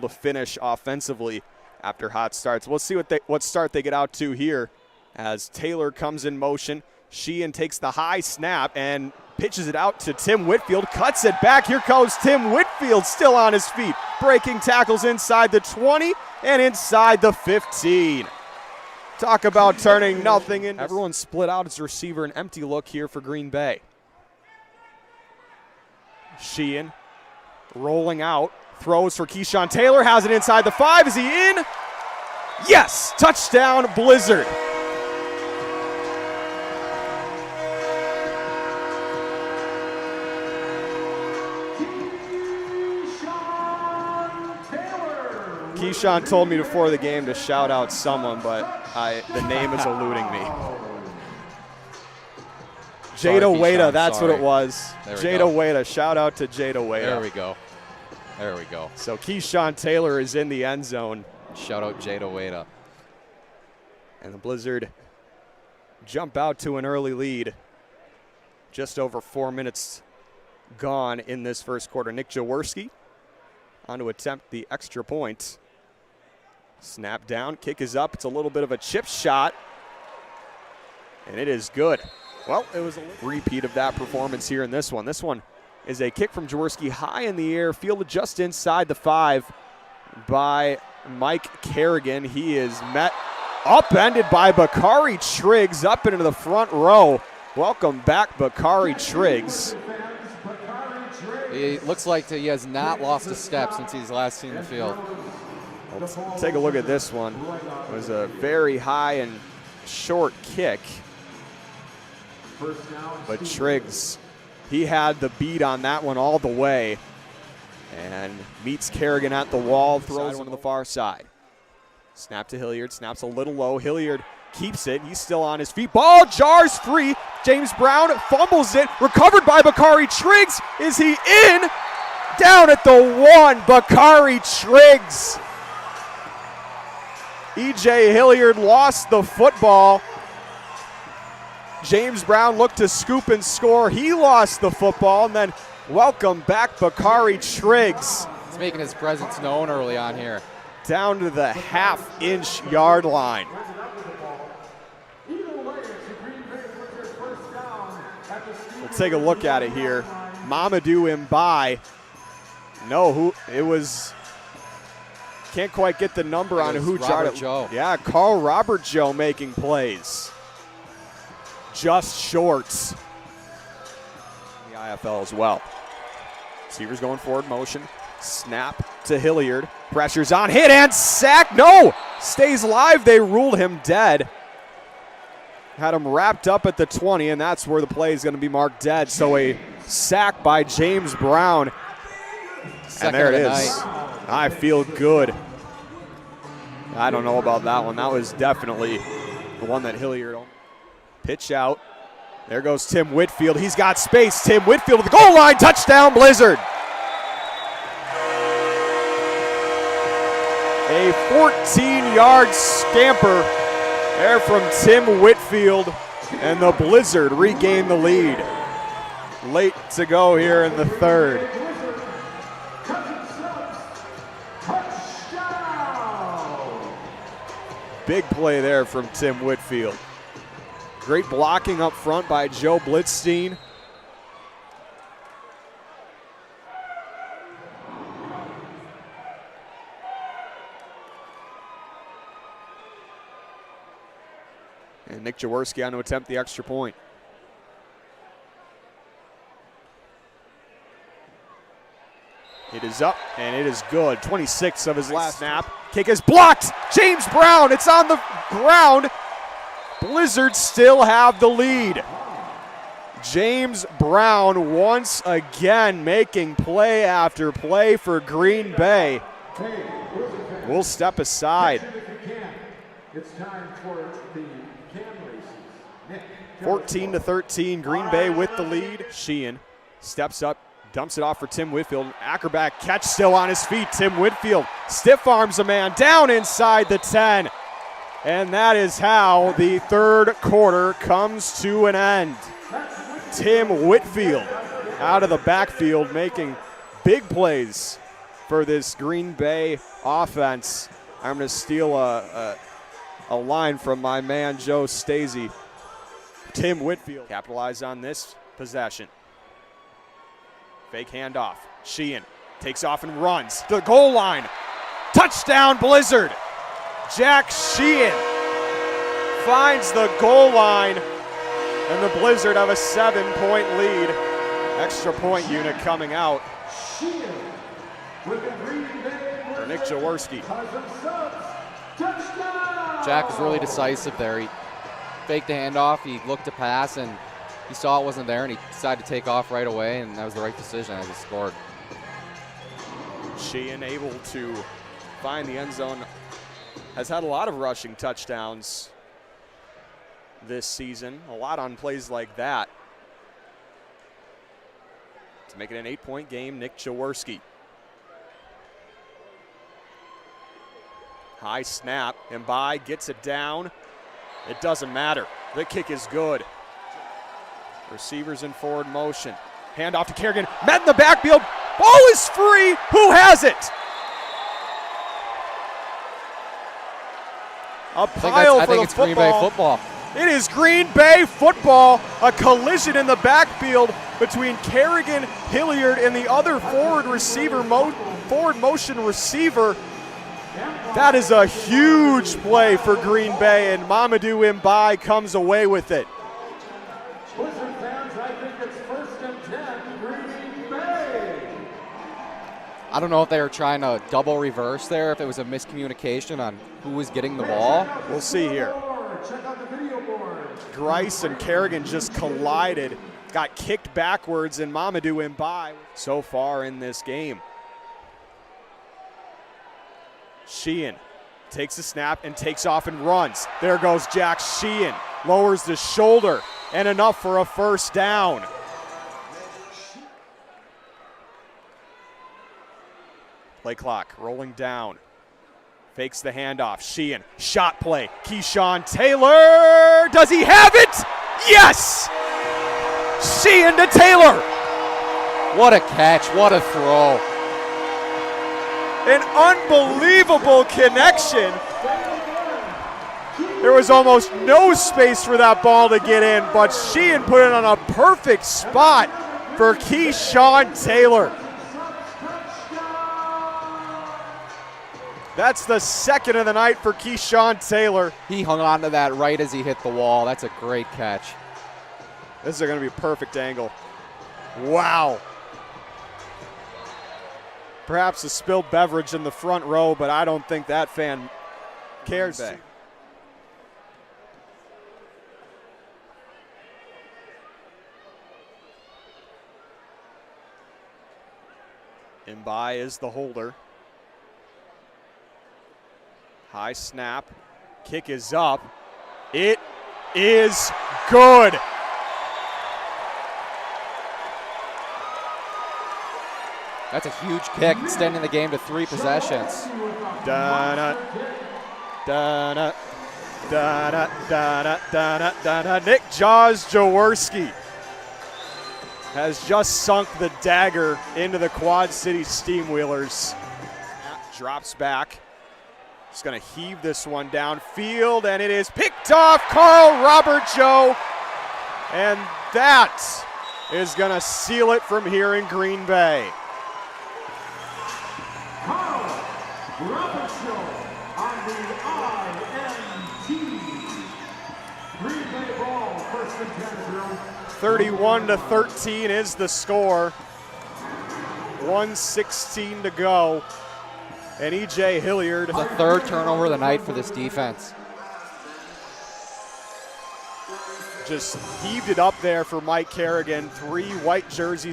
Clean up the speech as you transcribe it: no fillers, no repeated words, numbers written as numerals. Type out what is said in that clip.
to finish offensively after hot starts. We'll see what start they get out to here as Taylor comes in motion. Sheehan takes the high snap and pitches it out to Tim Whitfield, cuts it back. Here goes Tim Whitfield, still on his feet, breaking tackles inside the 20 and inside the 15. Talk about turning nothing into. Everyone split out as receiver, an empty look here for Green Bay. Sheehan rolling out, throws for Keyshawn Taylor, has it inside the 5. Is he in? Yes, touchdown Blizzard. Keyshawn told me before the game to shout out someone, but the name is eluding me. Jada Wada, that's what it was. Jada Wada, shout out to Jada Wada. There we go. There we go. So Keyshawn Taylor is in the end zone. Shout out Jada Wada. And the Blizzard jump out to an early lead. Just over 4 minutes gone in this first quarter. Nick Jaworski on to attempt the extra point. Snap down, kick is up. It's a little bit of a chip shot. And it is good. Well, it was a repeat of that performance here in this one. This one is a kick from Jaworski high in the air, fielded just inside the 5 by Mike Kerrigan. He is met, upended by Bakari Triggs up into the front row. Welcome back, Bakari Triggs. He looks like he has not lost a step since he's last seen the field. Let's take a look at this one. It was a very high and short kick. But Triggs, he had the beat on that one all the way and meets Kerrigan at the wall, throws one to the far side. Snap to Hilliard, snaps a little low. Hilliard keeps it, he's still on his feet. Ball jars free. James Brown fumbles it, recovered by Bakari Triggs. Is he in? Down at the 1, Bakari Triggs. E.J. Hilliard lost the football. James Brown looked to scoop and score. He lost the football, and then welcome back Bakari Triggs. He's making his presence known early on here. Down to the half-inch yard line. We'll take a look at it here. Mamadou Mbai. No, it was. Can't quite get the number on who jarred it. Yeah, Carl Robert Joe making plays. Just shorts. The IFL as well. Receivers going forward motion. Snap to Hilliard. Pressure's on. Hit and sack. No! Stays live. They ruled him dead. Had him wrapped up at the 20, and that's where the play is going to be marked dead. So a sack by James Brown. And there it is. I feel good. I don't know about that one. That was definitely the one that Hilliard. Pitch out. There goes Tim Whitfield. He's got space. Tim Whitfield to the goal line. Touchdown, Blizzard. A 14-yard scamper there from Tim Whitfield, and the Blizzard regain the lead. Late to go here in the third. Big play there from Tim Whitfield. Great blocking up front by Joe Blitzstein. And Nick Jaworski on to attempt the extra point. It is up, and it is good. 26 of his last snap. Kick is blocked. James Brown, it's on the ground. Blizzard still have the lead. James Brown once again making play after play for Green Bay. We'll step aside. It's time for the cam races. 14-13, Green Bay with the lead. Sheehan steps up, dumps it off for Tim Whitfield. Acrobat catch still on his feet. Tim Whitfield stiff arms a man down inside the 10. And that is how the third quarter comes to an end. Tim Whitfield out of the backfield making big plays for for this Green Bay offense. I'm going to steal a line from my man Joe Stacey. Tim Whitfield capitalized on this possession. Fake handoff. Sheehan takes off and runs to the goal line. Touchdown Blizzard. Jack Sheehan finds the goal line, and the Blizzard have a 7-point lead. Extra point unit coming out for Nick Jaworski. Jack was really decisive there. He faked the handoff, he looked to pass, and he saw it wasn't there, and he decided to take off right away, and that was the right decision as he scored. Sheehan able to find the end zone. Has had a lot of rushing touchdowns this season, a lot on plays like that. To make it an 8-point game, Nick Jaworski. High snap, Mbai gets it down. It doesn't matter. The kick is good. Receivers in forward motion. Hand off to Kerrigan. Met in the backfield. Ball is free. Who has it? A pile I for think the it's Green Bay football. It is Green Bay football. A collision in the backfield between Kerrigan, Hilliard, and the other forward motion receiver. That is a huge play for Green Bay, and Mamadou Mbai comes away with it. Blizzard fans, I think it's 1st and 10, Green Bay. I don't know if they were trying to double reverse there, if it was a miscommunication on who was getting the ball. We'll see here. Check out the video board. Grice and Kerrigan just collided, got kicked backwards, and Mamadou Mbai so far in this game. Sheehan takes a snap and takes off and runs. There goes Jack Sheehan, lowers the shoulder, and enough for a first down. Play clock rolling down. Fakes the handoff. Sheehan, shot play. Keyshawn Taylor, does he have it? Yes! Sheehan to Taylor. What a catch, what a throw. An unbelievable connection. There was almost no space for that ball to get in, but Sheehan put it on a perfect spot for Keyshawn Taylor. That's the second of the night for Keyshawn Taylor. He hung on to that right as he hit the wall. That's a great catch. This is going to be a perfect angle. Wow. Perhaps a spilled beverage in the front row, but I don't think that fan cares. Mbai is the holder. High snap. Kick is up. It is good. That's a huge kick, extending the game to 3 possessions. Da-na, da-na, da-na, da-na, da-na, da-na. Nick Jaws Jaworski has just sunk the dagger into the Quad City Steamwheelers. Drops back. Just going to heave this one downfield, and it is picked off. Carl Robert Joe. And that is going to seal it from here in Green Bay. Carl Robert Show on the INT. Green Bay ball, 1st and 10. 31-13 is the score. 1:16 to go. And E.J. Hilliard. The 3rd turnover of the night for this defense. Just heaved it up there for Mike Kerrigan. 3 white jerseys.